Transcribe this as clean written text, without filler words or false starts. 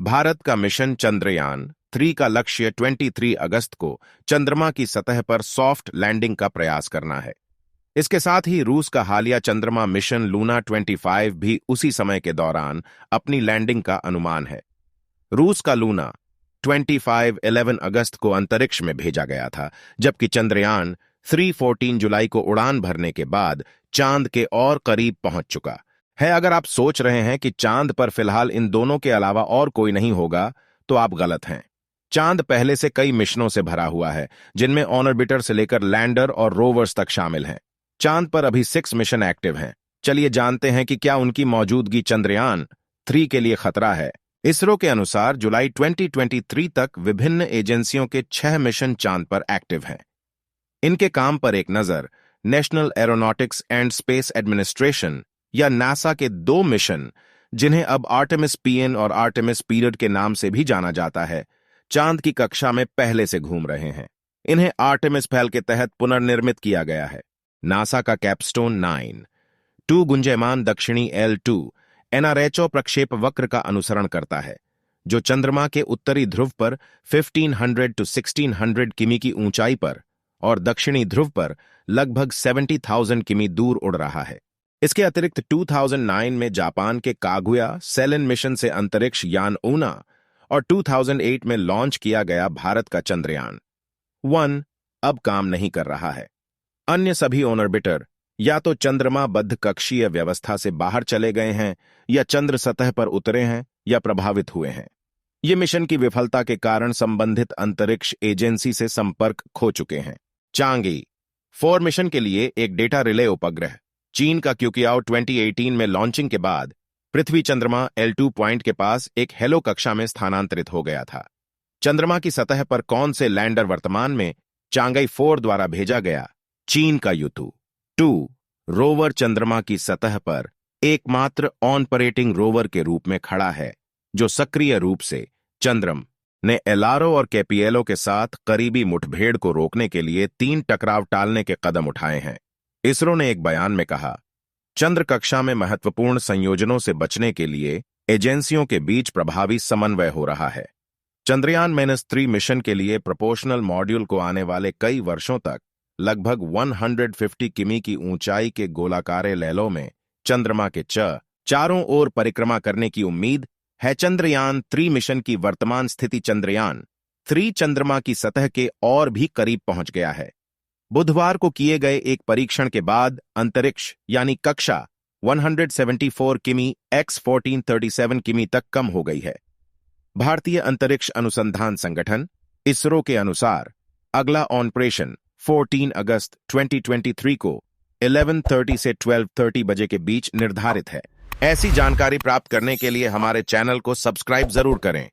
भारत का मिशन चंद्रयान 3 का लक्ष्य 23 अगस्त को चंद्रमा की सतह पर सॉफ्ट लैंडिंग का प्रयास करना है। इसके साथ ही रूस का हालिया चंद्रमा मिशन लूना 25 भी उसी समय के दौरान अपनी लैंडिंग का अनुमान है। रूस का लूना 25 11 अगस्त को अंतरिक्ष में भेजा गया था, जबकि चंद्रयान 3 14 जुलाई को उड़ान भरने के बाद चांद के और करीब पहुंच चुका है। अगर आप सोच रहे हैं कि चांद पर फिलहाल इन दोनों के अलावा और कोई नहीं होगा, तो आप गलत हैं। चांद पहले से कई मिशनों से भरा हुआ है, जिनमें ऑर्बिटर से लेकर लैंडर और रोवर्स तक शामिल हैं। चांद पर अभी 6 मिशन एक्टिव हैं। चलिए जानते हैं कि क्या उनकी मौजूदगी चंद्रयान 3 के लिए खतरा है। इसरो के अनुसार जुलाई 2023 तक विभिन्न एजेंसियों के 6 मिशन चांद पर एक्टिव हैं। इनके काम पर एक नजर national aeronautics and space administration या नासा के 2 मिशन, जिन्हें अब आर्टेमिस पीएन और आर्टेमिस पीरियड के नाम से भी जाना जाता है, चांद की कक्षा में पहले से घूम रहे हैं। इन्हें आर्टेमिस पहल के तहत पुनर्निर्मित किया गया है। नासा का कैपस्टोन 9 2 गुंजयमान दक्षिणी L2 NRHO प्रक्षेप वक्र का अनुसरण करता है, जो चंद्रमा के उत्तरी ध्रुव पर 1500 to 1600 किमी की ऊंचाई पर और दक्षिणी ध्रुव पर लगभग 70,000 किमी दूर उड़ रहा है। इसके अतिरिक्त 2009 में जापान के कागुया सेलेन मिशन से अंतरिक्ष यान ऊना और 2008 में लॉन्च किया गया भारत का चंद्रयान 1 अब काम नहीं कर रहा है। अन्य सभी ऑर्बिटर या तो चंद्रमा बद्ध कक्षीय व्यवस्था से बाहर चले गए हैं, या चंद्र सतह पर उतरे हैं, या प्रभावित हुए हैं। ये मिशन की विफलता के कारण संबंधित अंतरिक्ष एजेंसी से संपर्क खो चुके हैं। चांगी 4 मिशन के लिए एक डेटा रिले उपग्रह चीन का क्यूकियाओ 2018 में लॉन्चिंग के बाद पृथ्वी चंद्रमा L2 पॉइंट के पास एक हेलो कक्षा में स्थानांतरित हो गया था। चंद्रमा की सतह पर कौन से लैंडर वर्तमान में चांगई 4 द्वारा भेजा गया? चीन का युतु 2 रोवर चंद्रमा की सतह पर एकमात्र ऑपरेटिंग रोवर के रूप में खड़ा है, जो सक्रिय रूप से चंद्रम ने LRO और KPLO के साथ करीबी मुठभेड़ को रोकने के लिए 3 टकराव टालने के कदम उठाए हैं। इसरो ने एक बयान में कहा, चंद्र कक्षा में महत्वपूर्ण संयोजनों से बचने के लिए एजेंसियों के बीच प्रभावी समन्वय हो रहा है। चंद्रयान -3 मिशन के लिए प्रोपोर्शनल मॉड्यूल को आने वाले कई वर्षों तक लगभग 150 किमी की ऊंचाई के गोलाकार लैलों में चंद्रमा के चारों ओर परिक्रमा करने की उम्मीद है। चंद्रयान 3 मिशन की वर्तमान स्थिति चंद्रयान 3 चंद्रमा की सतह के और भी करीब पहुंच गया है। बुधवार को किए गए एक परीक्षण के बाद अंतरिक्ष यानी कक्षा 174 किमी x 1437 किमी तक कम हो गई है। भारतीय अंतरिक्ष अनुसंधान संगठन इसरो के अनुसार अगला ऑपरेशन 14 अगस्त 2023 को 11:30 से 12:30 बजे के बीच निर्धारित है। ऐसी जानकारी प्राप्त करने के लिए हमारे चैनल को सब्सक्राइब जरूर करें।